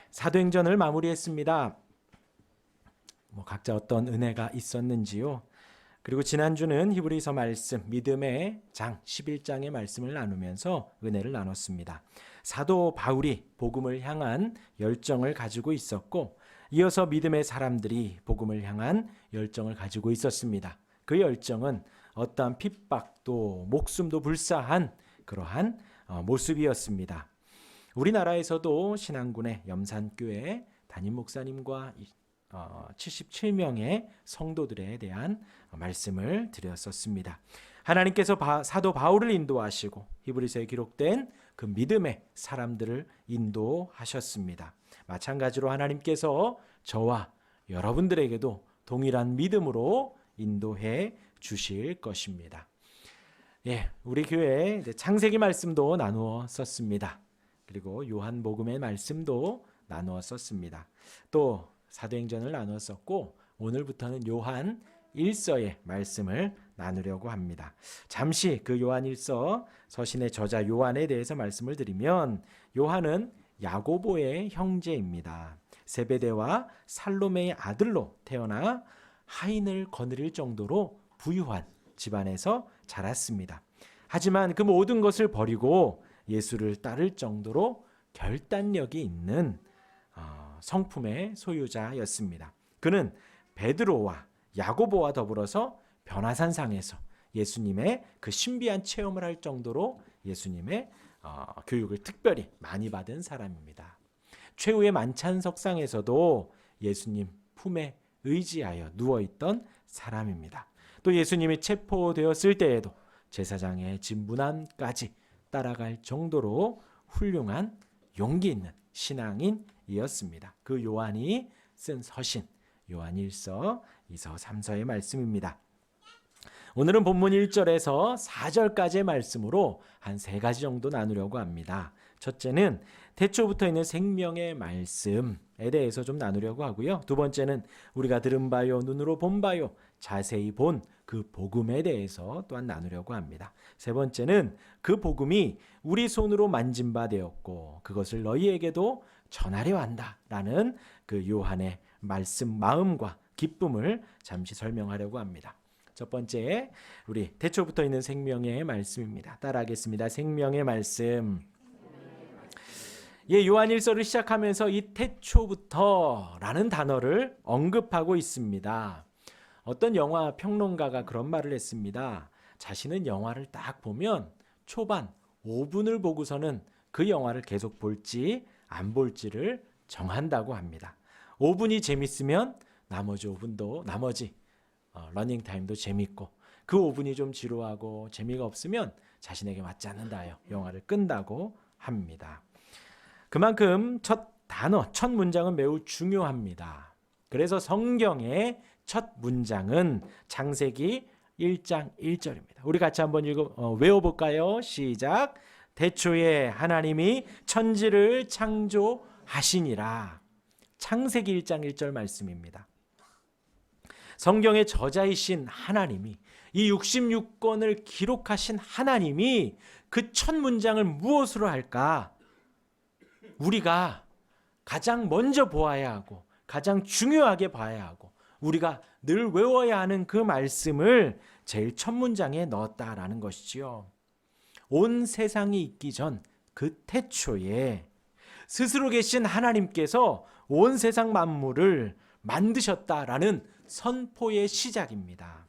사도행전을 마무리했습니다. 각자 어떤 은혜가 있었는지요. 그리고 지난주는 히브리서 말씀, 믿음의 장 11장의 말씀을 나누면서 은혜를 나눴습니다. 사도 바울이 복음을 향한 열정을 가지고 있었고, 이어서 믿음의 사람들이 복음을 향한 열정을 가지고 있었습니다. 그 열정은 어떠한 핍박도 목숨도 불사한 그러한 모습이었습니다. 우리나라에서도 신앙군의 염산교회 담임 목사님과 77명의 성도들에 대한 말씀을 드렸었습니다. 하나님께서 사도 바울을 인도하시고 히브리서에 기록된 그 믿음의 사람들을 인도하셨습니다. 마찬가지로 하나님께서 저와 여러분들에게도 동일한 믿음으로 인도해 주실 것입니다. 우리 교회에 창세기 말씀도 나누어 썼습니다. 그리고 요한복음의 말씀도 나누어 썼습니다. 또 사도행전을 나누어 썼고, 오늘부터는 요한 1서의 말씀을 나누려고 합니다. 잠시 그 요한 1서 서신의 저자 요한에 대해서 말씀을 드리면, 요한은 야고보의 형제입니다. 세베대와 살로메의 아들로 태어나 하인을 거느릴 정도로 부유한 집안에서 자랐습니다. 하지만 그 모든 것을 버리고 예수를 따를 정도로 결단력이 있는 성품의 소유자였습니다. 그는 베드로와 야고보와 더불어서 변화산상에서 예수님의 그 신비한 체험을 할 정도로 예수님의 교육을 특별히 많이 받은 사람입니다. 최후의 만찬석상에서도 예수님 품에 의지하여 누워있던 사람입니다. 또 예수님이 체포되었을 때에도 제사장의 진문안까지 따라갈 정도로 훌륭한 용기 있는 신앙인이었습니다. 그 요한이 쓴 서신 요한 1서, 2서, 3서의 말씀입니다. 오늘은 본문 1절에서 4절까지의 말씀으로 한 세 가지 정도 나누려고 합니다. 첫째는 태초부터 있는 생명의 말씀에 대해서 좀 나누려고 하고요. 두 번째는 우리가 들은 바요, 눈으로 본 바요, 자세히 본 그 복음에 대해서 또한 나누려고 합니다. 세 번째는 그 복음이 우리 손으로 만진 바 되었고 그것을 너희에게도 전하려 한다라는 그 요한의 말씀 마음과 기쁨을 잠시 설명하려고 합니다. 첫 번째, 우리 태초부터 있는 생명의 말씀입니다. 따라하겠습니다. 생명의 말씀. 요한 1서를 시작하면서 이 태초부터라는 단어를 언급하고 있습니다. 어떤 영화 평론가가 그런 말을 했습니다. 자신은 영화를 딱 보면 초반 5분을 보고서는 그 영화를 계속 볼지 안 볼지를 정한다고 합니다. 5분이 재밌으면 나머지 5분도 러닝타임도 재밌고, 그 5분이 좀 지루하고 재미가 없으면 자신에게 맞지 않는다요 영화를 끈다고 합니다. 그만큼 첫 단어, 첫 문장은 매우 중요합니다. 그래서 성경의 첫 문장은 창세기 1장 1절입니다. 우리 같이 한번 외워볼까요? 시작. 태초에 하나님이 천지를 창조하시니라. 창세기 1장 1절 말씀입니다. 성경의 저자이신 하나님이, 이 66권을 기록하신 하나님이 그 첫 문장을 무엇으로 할까? 우리가 가장 먼저 보아야 하고 가장 중요하게 봐야 하고 우리가 늘 외워야 하는 그 말씀을 제일 첫 문장에 넣었다라는 것이지요. 온 세상이 있기 전 그 태초에 스스로 계신 하나님께서 온 세상 만물을 만드셨다라는 선포의 시작입니다.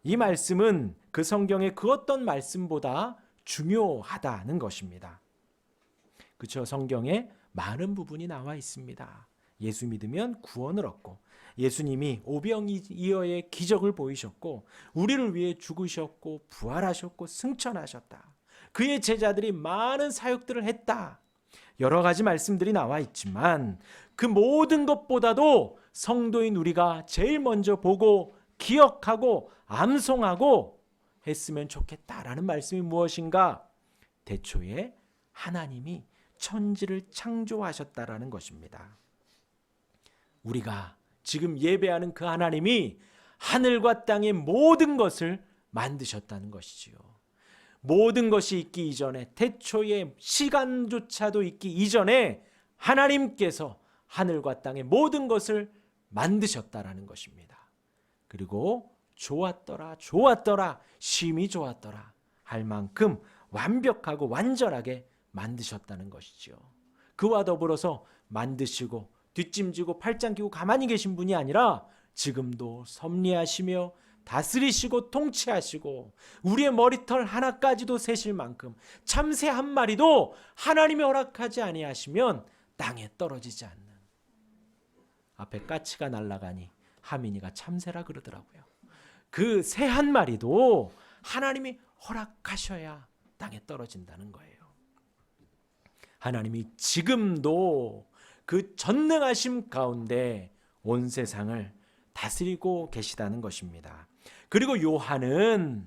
이 말씀은 그 성경의 그 어떤 말씀보다 중요하다는 것입니다. 그렇죠? 성경에 많은 부분이 나와 있습니다. 예수 믿으면 구원을 얻고, 예수님이 오병이어의 기적을 보이셨고, 우리를 위해 죽으셨고 부활하셨고 승천하셨다. 그의 제자들이 많은 사역들을 했다. 여러 가지 말씀들이 나와 있지만 그 모든 것보다도 성도인 우리가 제일 먼저 보고 기억하고 암송하고 했으면 좋겠다라는 말씀이 무엇인가? 태초에 하나님이 천지를 창조하셨다라는 것입니다. 우리가 지금 예배하는 그 하나님이 하늘과 땅의 모든 것을 만드셨다는 것이지요. 모든 것이 있기 이전에, 태초에 시간조차도 있기 이전에 하나님께서 하늘과 땅의 모든 것을 만드셨다라는 것입니다. 그리고 좋았더라, 좋았더라, 심히 좋았더라 할 만큼 완벽하고 완전하게 만드셨다는 것이죠. 그와 더불어서 만드시고 뒷짐지고 팔짱 끼고 가만히 계신 분이 아니라 지금도 섭리하시며 다스리시고 통치하시고 우리의 머리털 하나까지도 세실 만큼 참새 한 마리도 하나님이 허락하지 아니하시면 땅에 떨어지지 않는, 앞에 까치가 날아가니 하민이가 참새라 그러더라고요. 그 새 한 마리도 하나님이 허락하셔야 땅에 떨어진다는 거예요. 하나님이 지금도 그 전능하심 가운데 온 세상을 다스리고 계시다는 것입니다. 그리고 요한은,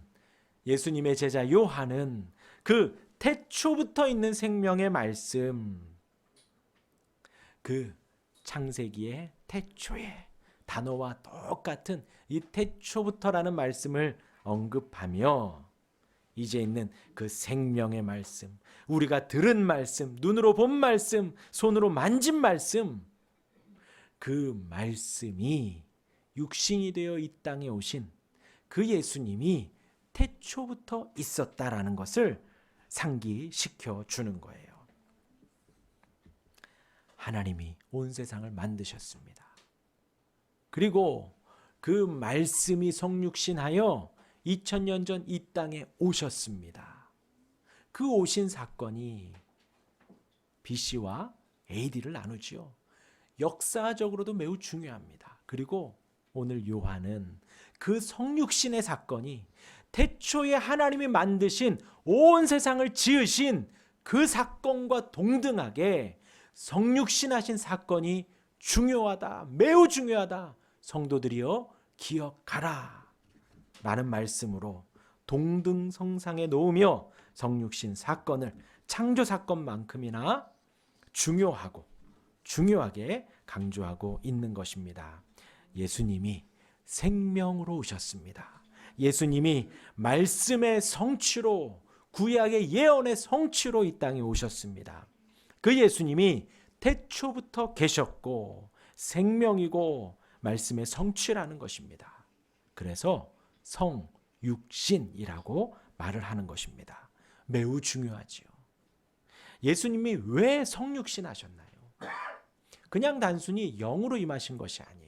예수님의 제자 요한은 그 태초부터 있는 생명의 말씀, 그 창세기의 태초의 단어와 똑같은 이 태초부터라는 말씀을 언급하며 이제 있는 그 생명의 말씀, 우리가 들은 말씀, 눈으로 본 말씀, 손으로 만진 말씀, 그 말씀이 육신이 되어 이 땅에 오신 그 예수님이 태초부터 있었다라는 것을 상기시켜 주는 거예요. 하나님이 온 세상을 만드셨습니다. 그리고 그 말씀이 성육신하여 2000년 전 이 땅에 오셨습니다. 그 오신 사건이 BC와 AD를 나누지요. 역사적으로도 매우 중요합니다. 그리고 오늘 요한은 그 성육신의 사건이 태초에 하나님이 만드신 온 세상을 지으신 그 사건과 동등하게 성육신하신 사건이 중요하다, 매우 중요하다, 성도들이여 기억하라 라는 말씀으로 동등성상에 놓으며 성육신 사건을 창조 사건만큼이나 중요하게 강조하고 있는 것입니다. 예수님이 생명으로 오셨습니다. 예수님이 말씀의 성취로, 구약의 예언의 성취로 이 땅에 오셨습니다. 그 예수님이 태초부터 계셨고 생명이고 말씀의 성취라는 것입니다. 그래서 성육신이라고 말을 하는 것입니다. 매우 중요하지요. 예수님이 왜 성육신 하셨나요? 그냥 단순히 영으로 임하신 것이 아니에요.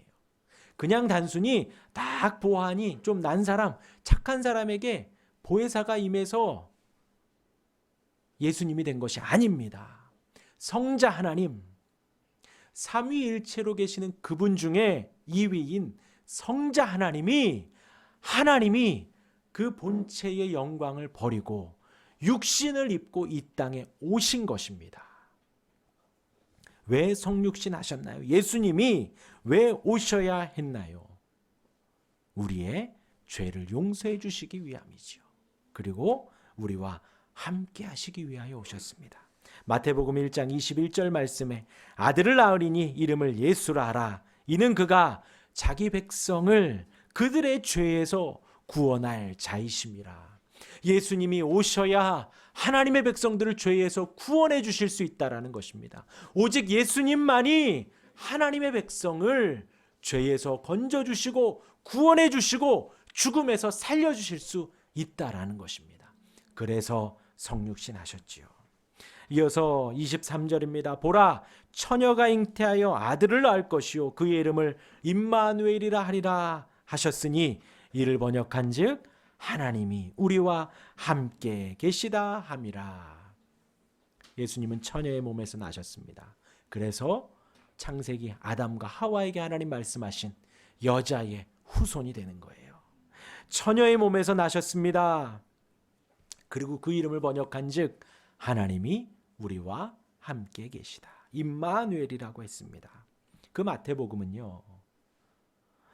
그냥 단순히 딱 보아하니 좀 난 사람, 착한 사람에게 보혜사가 임해서 예수님이 된 것이 아닙니다. 성자 하나님, 삼위일체로 계시는 그분 중에 2위인 성자 하나님이 그 본체의 영광을 버리고 육신을 입고 이 땅에 오신 것입니다. 왜 성육신 하셨나요? 예수님이 왜 오셔야 했나요? 우리의 죄를 용서해 주시기 위함이지요. 그리고 우리와 함께 하시기 위하여 오셨습니다. 마태복음 1장 21절 말씀에 아들을 낳으리니 이름을 예수라 하라. 이는 그가 자기 백성을 그들의 죄에서 구원할 자이심이라. 예수님이 오셔야 하나님의 백성들을 죄에서 구원해 주실 수 있다라는 것입니다. 오직 예수님만이 하나님의 백성을 죄에서 건져 주시고 구원해 주시고 죽음에서 살려 주실 수 있다라는 것입니다. 그래서 성육신 하셨지요. 이어서 23절입니다. 보라, 처녀가 잉태하여 아들을 낳을 것이요 그의 이름을 임마누엘이라 하리라 하셨으니 이를 번역한즉 하나님이 우리와 함께 계시다 함이라. 예수님은 처녀의 몸에서 나셨습니다. 그래서 창세기 아담과 하와에게 하나님 말씀하신 여자의 후손이 되는 거예요. 처녀의 몸에서 나셨습니다. 그리고 그 이름을 번역한즉 하나님이 우리와 함께 계시다. 임마누엘이라고 했습니다. 그 마태복음은요,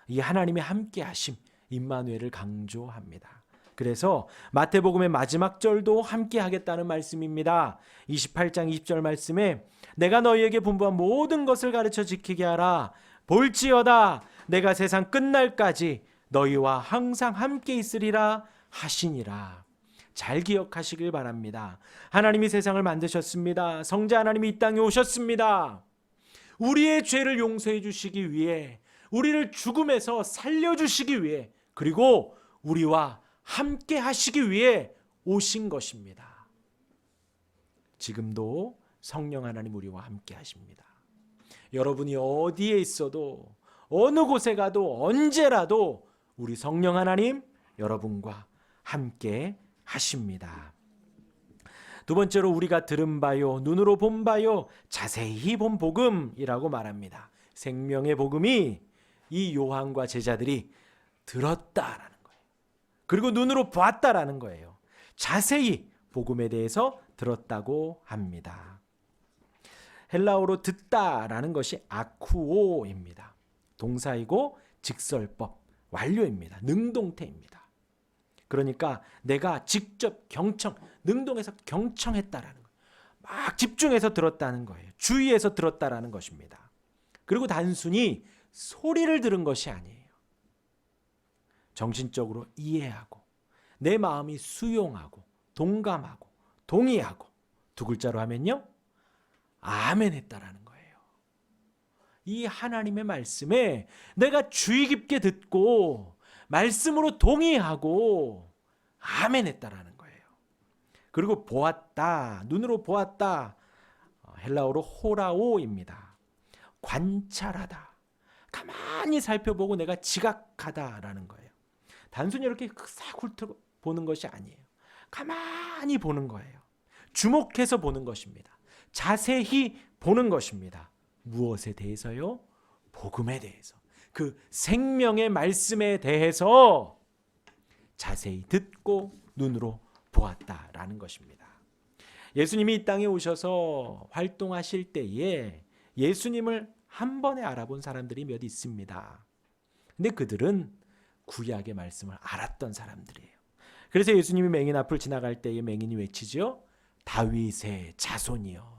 이 하나님의 함께 하심, 임마누엘을 강조합니다. 그래서 마태복음의 마지막 절도 함께 하겠다는 말씀입니다. 28장 20절 말씀에 내가 너희에게 분부한 모든 것을 가르쳐 지키게 하라. 볼지어다 내가 세상 끝날까지 너희와 항상 함께 있으리라 하시니라. 잘 기억하시길 바랍니다. 하나님이 세상을 만드셨습니다. 성자 하나님이 이 땅에 오셨습니다. 우리의 죄를 용서해 주시기 위해, 우리를 죽음에서 살려주시기 위해, 그리고 우리와 함께 하시기 위해 오신 것입니다. 지금도 성령 하나님 우리와 함께 하십니다. 여러분이 어디에 있어도, 어느 곳에 가도, 언제라도 우리 성령 하나님 여러분과 함께 하십니다. 두 번째로 우리가 들은 바요, 눈으로 본 바요, 자세히 본 복음이라고 말합니다. 생명의 복음이 이 요한과 제자들이 들었다라는 거예요. 그리고 눈으로 보았다라는 거예요. 자세히 복음에 대해서 들었다고 합니다. 헬라어로 듣다라는 것이 아쿠오입니다. 동사이고 직설법, 완료입니다. 능동태입니다. 그러니까 내가 직접 경청, 능동해서 경청했다라는 거예요. 막 집중해서 들었다는 거예요. 주의해서 들었다라는 것입니다. 그리고 단순히 소리를 들은 것이 아니에요. 정신적으로 이해하고 내 마음이 수용하고 동감하고 동의하고 두 글자로 하면요, 아멘 했다라는 거예요. 이 하나님의 말씀에 내가 주의 깊게 듣고 말씀으로 동의하고 아멘 했다라는 거예요. 그리고 보았다, 눈으로 보았다, 헬라어로 호라오입니다. 관찰하다, 가만히 살펴보고 내가 지각하다라는 거예요. 단순히 이렇게 싹 훑어보는 것이 아니에요. 가만히 보는 거예요. 주목해서 보는 것입니다. 자세히 보는 것입니다. 무엇에 대해서요? 복음에 대해서. 그 생명의 말씀에 대해서 자세히 듣고 눈으로 보았다라는 것입니다. 예수님이 이 땅에 오셔서 활동하실 때에 예수님을 한 번에 알아본 사람들이 몇 있습니다. 근데 그들은 구약의 말씀을 알았던 사람들이에요. 그래서 예수님이 맹인 앞을 지나갈 때에 맹인이 외치죠. 다윗의 자손이요.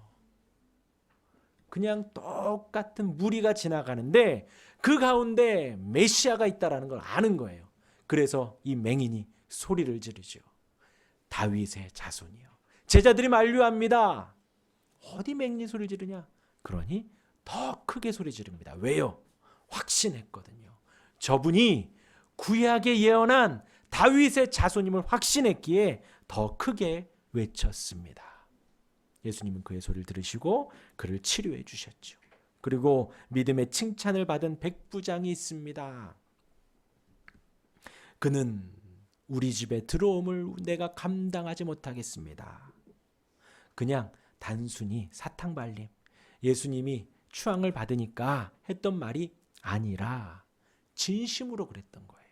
그냥 똑같은 무리가 지나가는데 그 가운데 메시아가 있다라는 걸 아는 거예요. 그래서 이 맹인이 소리를 지르죠. 다윗의 자손이요. 제자들이 만류합니다. 어디 맹인이 소리 지르냐? 그러니 더 크게 소리 지릅니다. 왜요? 확신했거든요. 저분이 구약에 예언한 다윗의 자손임을 확신했기에 더 크게 외쳤습니다. 예수님은 그의 소리를 들으시고 그를 치료해 주셨죠. 그리고 믿음의 칭찬을 받은 백부장이 있습니다. 그는 우리 집에 들어옴을 내가 감당하지 못하겠습니다. 그냥 단순히 사탕발림, 예수님이 추앙을 받으니까 했던 말이 아니라 진심으로 그랬던 거예요.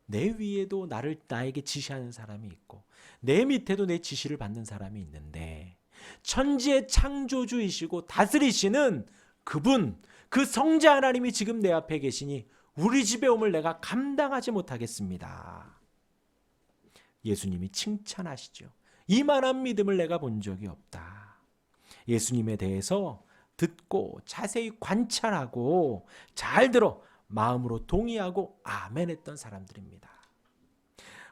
내 위에도 나에게 지시하는 사람이 있고 내 밑에도 내 지시를 받는 사람이 있는데 천지의 창조주이시고 다스리시는 그분, 그 성자 하나님이 지금 내 앞에 계시니 우리 집에 오면 내가 감당하지 못하겠습니다. 예수님이 칭찬하시죠. 이만한 믿음을 내가 본 적이 없다. 예수님에 대해서 듣고 자세히 관찰하고 잘 들어 마음으로 동의하고 아멘 했던 사람들입니다.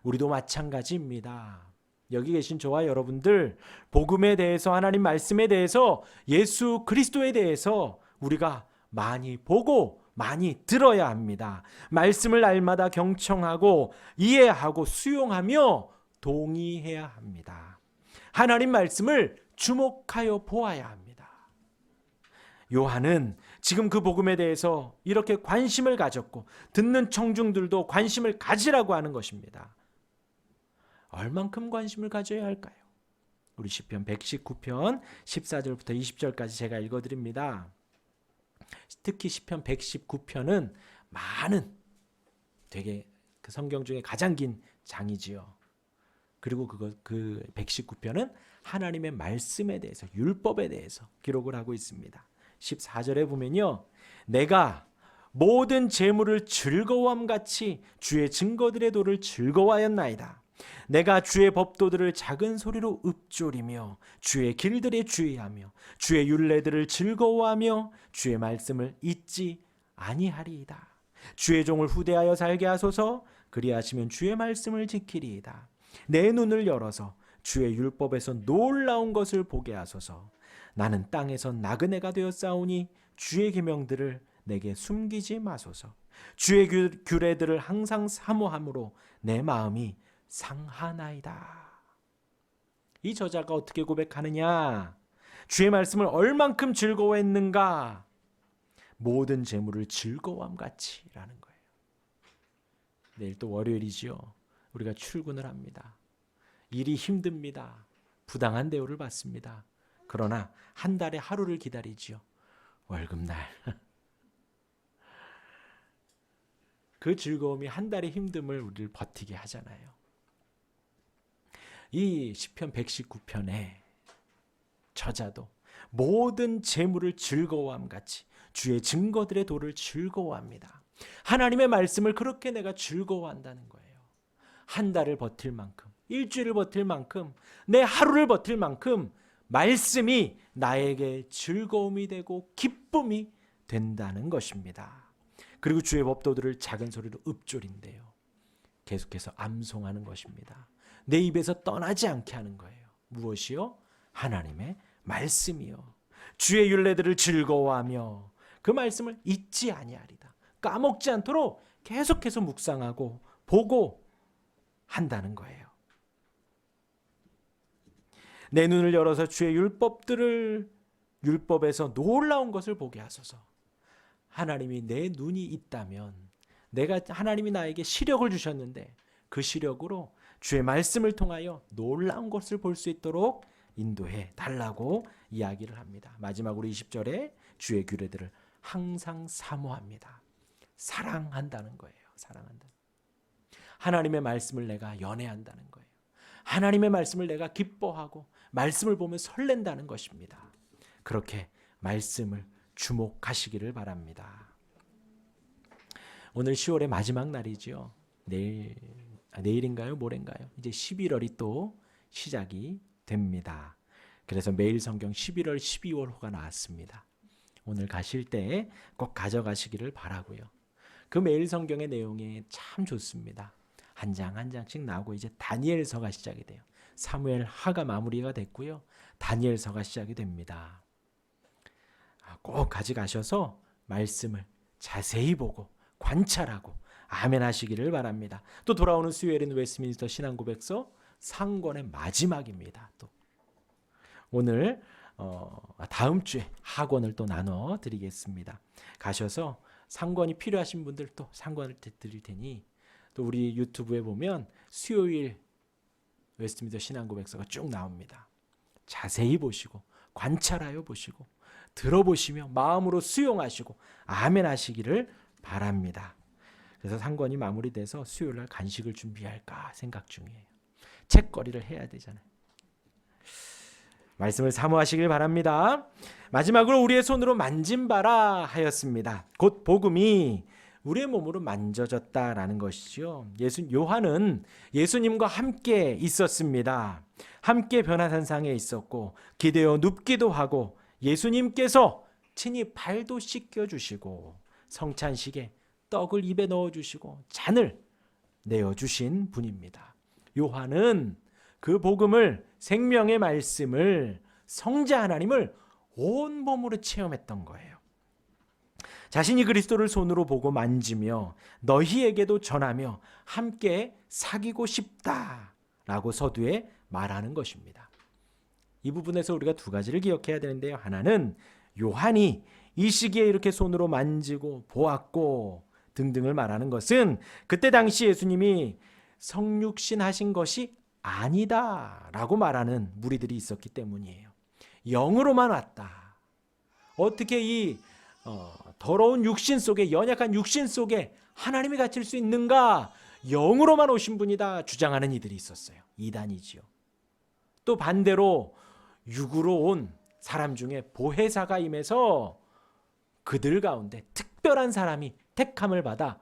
우리도 마찬가지입니다. 여기 계신 저와 여러분들, 복음에 대해서, 하나님 말씀에 대해서, 예수 그리스도에 대해서 우리가 많이 보고 많이 들어야 합니다. 말씀을 날마다 경청하고 이해하고 수용하며 동의해야 합니다. 하나님 말씀을 주목하여 보아야 합니다. 요한은 지금 그 복음에 대해서 이렇게 관심을 가졌고 듣는 청중들도 관심을 가지라고 하는 것입니다. 얼만큼 관심을 가져야 할까요? 우리 시편 119편 14절부터 20절까지 제가 읽어드립니다. 특히 시편 119편은 많은, 되게 그 성경 중에 가장 긴 장이지요. 그리고 그 119편은 하나님의 말씀에 대해서, 율법에 대해서 기록을 하고 있습니다. 14절에 보면요, 내가 모든 재물을 즐거움같이 주의 증거들의 도를 즐거워하였나이다. 내가 주의 법도들을 작은 소리로 읊조리며 주의 길들에 주의하며 주의 율례들을 즐거워하며 주의 말씀을 잊지 아니하리이다. 주의 종을 후대하여 살게 하소서. 그리하시면 주의 말씀을 지키리이다. 내 눈을 열어서 주의 율법에서 놀라운 것을 보게 하소서. 나는 땅에서 나그네가 되었사오니 주의 계명들을 내게 숨기지 마소서. 주의 규례들을 항상 사모함으로 내 마음이 상하나이다. 이 저자가 어떻게 고백하느냐? 주의 말씀을 얼만큼 즐거워했는가? 모든 재물을 즐거워함 같이라는 거예요. 내일 또 월요일이지요. 우리가 출근을 합니다. 일이 힘듭니다. 부당한 대우를 받습니다. 그러나 한 달에 하루를 기다리지요. 월급날. 그 즐거움이 한 달의 힘듦을 우리를 버티게 하잖아요. 이 시편 119편에 저자도 모든 재물을 즐거워함 같이 주의 증거들의 도를 즐거워합니다. 하나님의 말씀을 그렇게 내가 즐거워한다는 거예요. 한 달을 버틸 만큼, 일주일을 버틸 만큼, 내 하루를 버틸 만큼 말씀이 나에게 즐거움이 되고 기쁨이 된다는 것입니다. 그리고 주의 법도들을 작은 소리로 읊조린대요. 계속해서 암송하는 것입니다. 내 입에서 떠나지 않게 하는 거예요. 무엇이요? 하나님의 말씀이요. 주의 율례들을 즐거워하며 그 말씀을 잊지 아니하리다. 까먹지 않도록 계속해서 묵상하고 보고 한다는 거예요. 내 눈을 열어서 주의 율법에서 놀라운 것을 보게 하소서. 하나님이 내 눈이 있다면 하나님이 나에게 시력을 주셨는데 그 시력으로 주의 말씀을 통하여 놀라운 것을 볼 수 있도록 인도해 달라고 이야기를 합니다. 마지막으로 20절에 주의 규례들을 항상 사모합니다. 사랑한다는 거예요. 사랑한다. 하나님의 말씀을 내가 연애한다는 거예요. 하나님의 말씀을 내가 기뻐하고 말씀을 보면 설렌다는 것입니다. 그렇게 말씀을 주목하시기를 바랍니다. 오늘 10월의 마지막 날이죠. 내일인가요? 모레인가요? 이제 11월이 또 시작이 됩니다. 그래서 매일 성경 11월, 12월호가 나왔습니다. 오늘 가실 때 꼭 가져가시기를 바라고요. 그 매일 성경의 내용이 참 좋습니다. 한 장 한 장씩 나오고 이제 다니엘서가 시작이 돼요. 사무엘 하가 마무리가 됐고요. 다니엘서가 시작이 됩니다. 꼭 가져가셔서 말씀을 자세히 보고 관찰하고 아멘 하시기를 바랍니다. 또 돌아오는 수요일은 웨스트민스터 신앙고백서 상권의 마지막입니다. 또 오늘 다음 주에 학원을 또 나눠 드리겠습니다. 가셔서 상권이 필요하신 분들 또 상권을 드릴 테니 또 우리 유튜브에 보면 수요일 웨스트민스터 신앙고백서가 쭉 나옵니다. 자세히 보시고 관찰하여 보시고 들어보시며 마음으로 수용하시고 아멘 하시기를 바랍니다. 그래서 상권이 마무리돼서 수요일날 간식을 준비할까 생각 중이에요. 책거리를 해야 되잖아요. 말씀을 사모하시길 바랍니다. 마지막으로 우리의 손으로 만짐바라 하였습니다. 곧 복음이 우리의 몸으로 만져졌다라는 것이죠. 요한은 예수님과 함께 있었습니다. 함께 변화산상에 있었고 기대어 눕기도 하고 예수님께서 친히 발도 씻겨주시고 성찬식에 떡을 입에 넣어주시고 잔을 내어주신 분입니다. 요한은 그 복음을 생명의 말씀을 성자 하나님을 온몸으로 체험했던 거예요. 자신이 그리스도를 손으로 보고 만지며 너희에게도 전하며 함께 사귀고 싶다라고 서두에 말하는 것입니다. 이 부분에서 우리가 두 가지를 기억해야 되는데요. 하나는 요한이 이 시기에 이렇게 손으로 만지고 보았고 등등을 말하는 것은 그때 당시 예수님이 성육신 하신 것이 아니다라고 말하는 무리들이 있었기 때문이에요. 영으로만 왔다. 어떻게 이 더러운 육신 속에 연약한 육신 속에 하나님이 갇힐 수 있는가? 영으로만 오신 분이다 주장하는 이들이 있었어요. 이단이지요. 또 반대로 육으로 온 사람 중에 보혜사가 임해서 그들 가운데 특별한 사람이 택함을 받아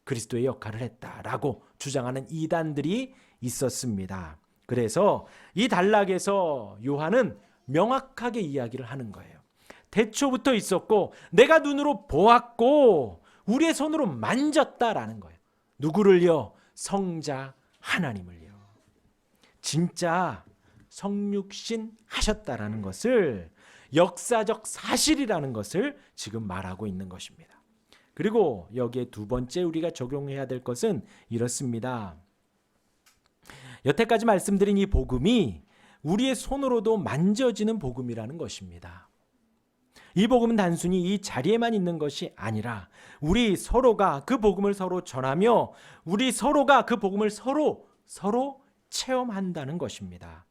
그리스도의 역할을 했다라고 주장하는 이단들이 있었습니다. 그래서 이 단락에서 요한은 명확하게 이야기를 하는 거예요. 태초부터 있었고 내가 눈으로 보았고 우리의 손으로 만졌다라는 거예요. 누구를요? 성자 하나님을요. 진짜 성육신 하셨다라는 것을, 역사적 사실이라는 것을 지금 말하고 있는 것입니다. 그리고 여기에 두 번째 우리가 적용해야 될 것은 이렇습니다. 여태까지 말씀드린 이 복음이 우리의 손으로도 만져지는 복음이라는 것입니다. 이 복음은 단순히 이 자리에만 있는 것이 아니라 우리 서로가 그 복음을 서로 전하며 우리 서로가 그 복음을 서로 체험한다는 것입니다.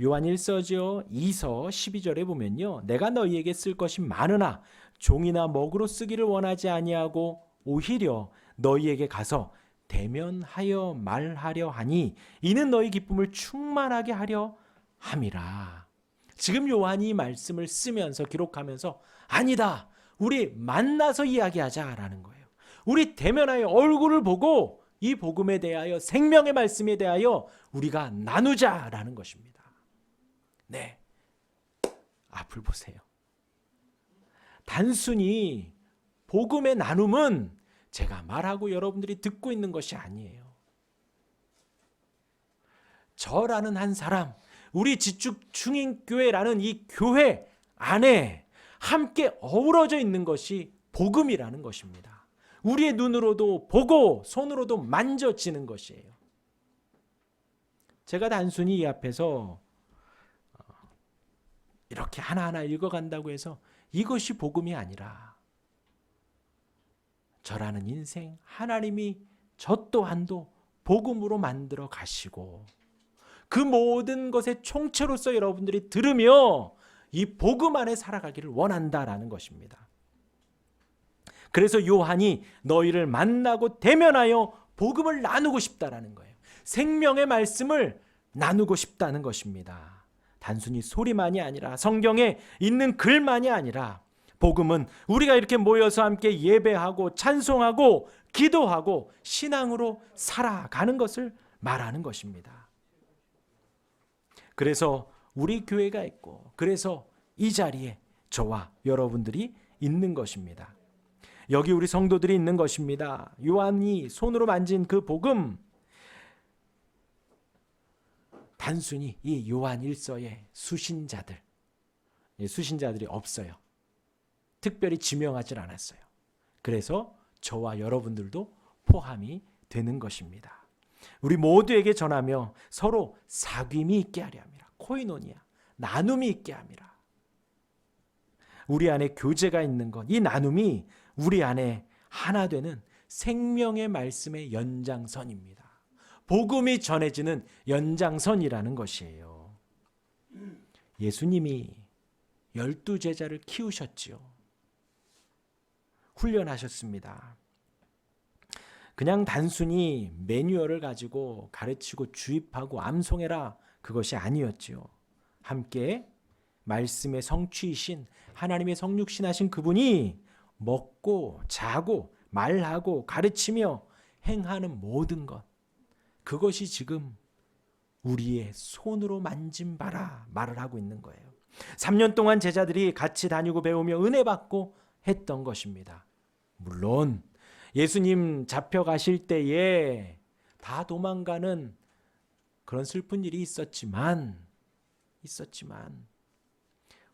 요한 1서죠. 2서 12절에 보면요. 내가 너희에게 쓸 것이 많으나 종이나 먹으로 쓰기를 원하지 아니하고 오히려 너희에게 가서 대면하여 말하려 하니 이는 너희 기쁨을 충만하게 하려 함이라. 지금 요한이 말씀을 쓰면서 기록하면서 아니다. 우리 만나서 이야기하자라는 거예요. 우리 대면하여 얼굴을 보고 이 복음에 대하여 생명의 말씀에 대하여 우리가 나누자라는 것입니다. 네, 앞을 보세요. 단순히 복음의 나눔은 제가 말하고 여러분들이 듣고 있는 것이 아니에요. 저라는 한 사람, 우리 지축 충인교회라는 이 교회 안에 함께 어우러져 있는 것이 복음이라는 것입니다. 우리의 눈으로도 보고 손으로도 만져지는 것이에요. 제가 단순히 이 앞에서 이렇게 하나하나 읽어간다고 해서 이것이 복음이 아니라 저라는 인생, 하나님이 저 또한도 복음으로 만들어 가시고 그 모든 것의 총체로서 여러분들이 들으며 이 복음 안에 살아가기를 원한다라는 것입니다. 그래서 요한이 너희를 만나고 대면하여 복음을 나누고 싶다라는 거예요. 생명의 말씀을 나누고 싶다는 것입니다. 단순히 소리만이 아니라 성경에 있는 글만이 아니라 복음은 우리가 이렇게 모여서 함께 예배하고 찬송하고 기도하고 신앙으로 살아가는 것을 말하는 것입니다. 그래서 우리 교회가 있고 그래서 이 자리에 저와 여러분들이 있는 것입니다. 여기 우리 성도들이 있는 것입니다. 요한이 손으로 만진 그 복음, 단순히 이 요한 1서의 수신자들이 없어요. 특별히 지명하지 않았어요. 그래서 저와 여러분들도 포함이 되는 것입니다. 우리 모두에게 전하며 서로 사귐이 있게 하려 함이라. 코이노니아, 나눔이 있게 함이라. 우리 안에 교제가 있는 것, 이 나눔이 우리 안에 하나 되는 생명의 말씀의 연장선입니다. 복음이 전해지는 연장선이라는 것이에요. 예수님이 12제자를 키우셨지요. 훈련하셨습니다. 그냥 단순히 매뉴얼을 가지고 가르치고 주입하고 암송해라, 그것이 아니었지요. 함께 말씀의 성취이신 하나님의 성육신하신 그분이 먹고 자고 말하고 가르치며 행하는 모든 것, 그것이 지금 우리의 손으로 만진 바라 말을 하고 있는 거예요. 3년 동안 제자들이 같이 다니고 배우며 은혜 받고 했던 것입니다. 물론 예수님 잡혀가실 때에 다 도망가는 그런 슬픈 일이 있었지만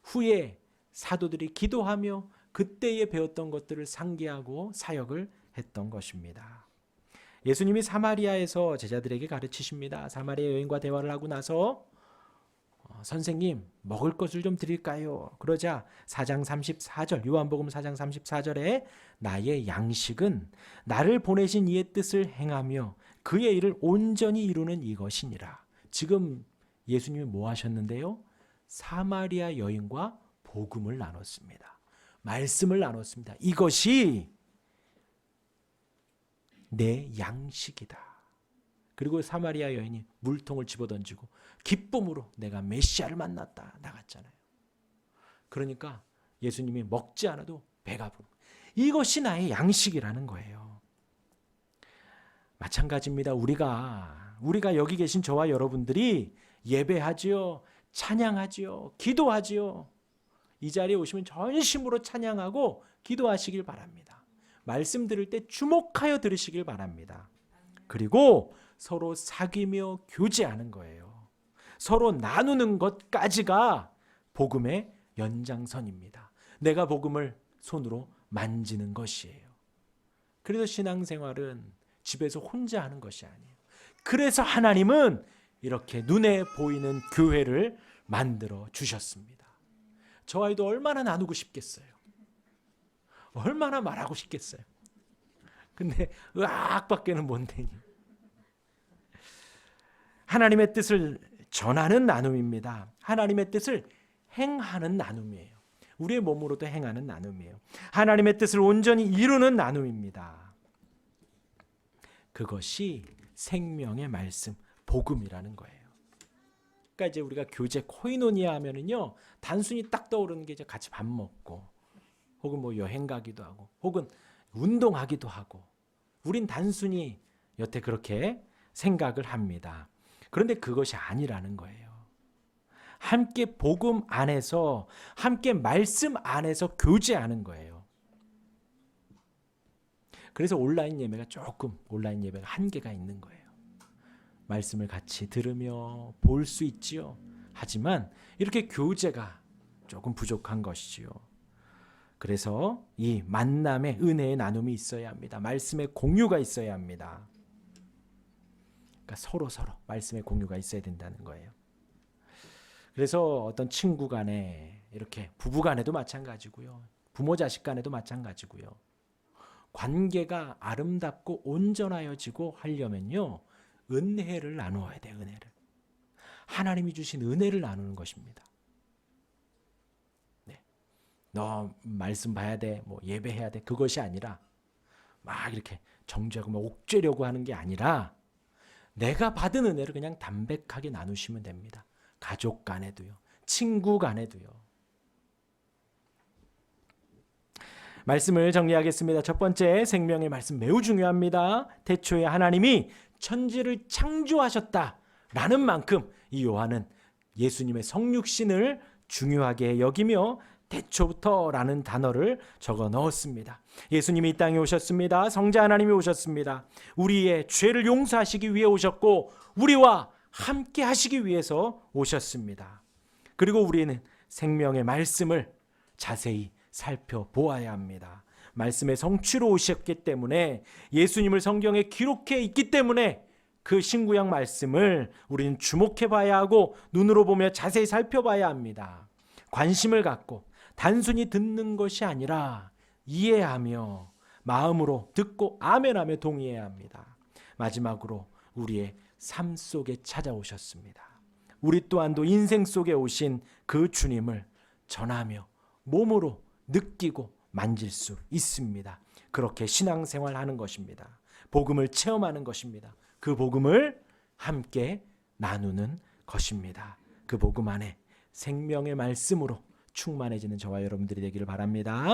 후에 사도들이 기도하며 그때에 배웠던 것들을 상기하고 사역을 했던 것입니다. 예수님이 사마리아에서 제자들에게 가르치십니다. 사마리아 여인과 대화를 하고 나서 선생님, 먹을 것을 좀 드릴까요? 그러자 4장 34절, 요한복음 4장 34절에 나의 양식은 나를 보내신 이의 뜻을 행하며 그의 일을 온전히 이루는 이것이니라. 지금 예수님이 뭐 하셨는데요? 사마리아 여인과 복음을 나눴습니다. 말씀을 나눴습니다. 이것이 내 양식이다. 그리고 사마리아 여인이 물통을 집어던지고 기쁨으로 내가 메시아를 만났다 나갔잖아요. 그러니까 예수님이 먹지 않아도 배가 부르고 이것이 나의 양식이라는 거예요. 마찬가지입니다. 우리가 여기 계신 저와 여러분들이 예배하지요, 찬양하지요, 기도하지요. 이 자리에 오시면 전심으로 찬양하고 기도하시길 바랍니다. 말씀 들을 때 주목하여 들으시길 바랍니다. 그리고 서로 사귀며 교제하는 거예요. 서로 나누는 것까지가 복음의 연장선입니다. 내가 복음을 손으로 만지는 것이에요. 그래서 신앙생활은 집에서 혼자 하는 것이 아니에요. 그래서 하나님은 이렇게 눈에 보이는 교회를 만들어 주셨습니다. 저 아이도 얼마나 나누고 싶겠어요. 얼마나 말하고 싶겠어요. 근데 으악밖에는 못 내니. 하나님의 뜻을 전하는 나눔입니다. 하나님의 뜻을 행하는 나눔이에요. 우리의 몸으로도 행하는 나눔이에요. 하나님의 뜻을 온전히 이루는 나눔입니다. 그것이 생명의 말씀, 복음이라는 거예요. 그러니까 이제 우리가 교제 코이노니아 하면은요, 단순히 딱 떠오르는 게 이제 같이 밥 먹고, 혹은 뭐 여행 가기도 하고, 혹은 운동하기도 하고, 우린 단순히 여태 그렇게 생각을 합니다. 그런데 그것이 아니라는 거예요. 함께 복음 안에서, 함께 말씀 안에서 교제하는 거예요. 그래서 온라인 예배가 한계가 있는 거예요. 말씀을 같이 들으며 볼 수 있지요. 하지만 이렇게 교제가 조금 부족한 것이지요. 그래서 이 만남의 은혜의 나눔이 있어야 합니다. 말씀의 공유가 있어야 합니다. 그러니까 서로 말씀의 공유가 있어야 된다는 거예요. 그래서 어떤 친구 간에, 이렇게 부부 간에도 마찬가지고요. 부모 자식 간에도 마찬가지고요. 관계가 아름답고 온전하여지고 하려면요, 은혜를 나누어야 돼요. 은혜를. 하나님이 주신 은혜를 나누는 것입니다. 네. 너 말씀 봐야 돼, 뭐 예배해야 돼, 그것이 아니라 막 이렇게 정죄하고 막 옥죄려고 하는 게 아니라 내가 받은 은혜를 그냥 담백하게 나누시면 됩니다. 가족 간에도요, 친구 간에도요. 말씀을 정리하겠습니다. 첫 번째, 생명의 말씀 매우 중요합니다. 태초에 하나님이 천지를 창조하셨다라는 만큼 이 요한은 예수님의 성육신을 중요하게 여기며 태초부터라는 단어를 적어 넣었습니다. 예수님이 이 땅에 오셨습니다. 성자 하나님이 오셨습니다. 우리의 죄를 용서하시기 위해 오셨고 우리와 함께 하시기 위해서 오셨습니다. 그리고 우리는 생명의 말씀을 자세히 살펴보아야 합니다. 말씀의 성취로 오셨기 때문에, 예수님을 성경에 기록해 있기 때문에 그 신구약 말씀을 우리는 주목해 봐야 하고 눈으로 보며 자세히 살펴봐야 합니다. 관심을 갖고 단순히 듣는 것이 아니라 이해하며 마음으로 듣고 아멘하며 동의해야 합니다. 마지막으로 우리의 삶 속에 찾아오셨습니다. 우리 또한도 인생 속에 오신 그 주님을 전하며 몸으로 느끼고 만질 수 있습니다. 그렇게 신앙생활하는 것입니다. 복음을 체험하는 것입니다. 그 복음을 함께 나누는 것입니다. 그 복음 안에 생명의 말씀으로 충만해지는 저와 여러분들이 되기를 바랍니다.